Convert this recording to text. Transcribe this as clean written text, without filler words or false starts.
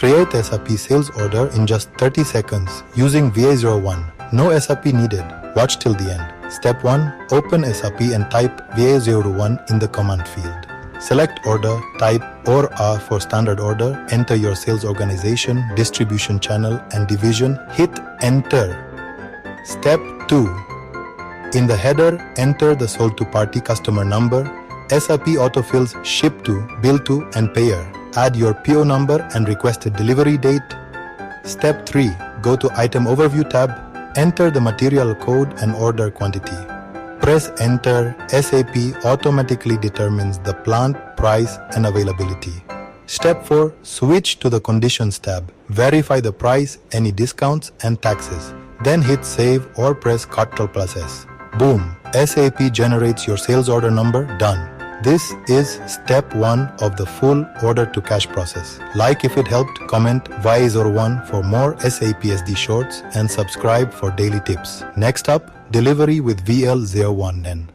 Create SAP sales order in just 30 seconds using VA01. No SAP needed. Watch till the end. Step 1. Open SAP and type VA01 in the command field. Select order, type OR for standard order, enter your sales organization, distribution channel and division, hit enter. Step 2. In the header, enter the sold to party customer number. SAP autofills ship to, bill to and payer. Add your PO number and requested delivery date. Step 3. Go to Item Overview tab, enter the material code and order quantity. Press enter. SAP automatically determines the plant, price and availability. Step 4. Switch to the Conditions tab. Verify the price, any discounts and taxes. Then hit save or press Ctrl+S. Boom! SAP generates your sales order number. Done. This is step 1 of the full order to cash process. Like if it helped, comment VA01 for more SAP SD shorts and subscribe for daily tips. Next up, delivery with VL01N.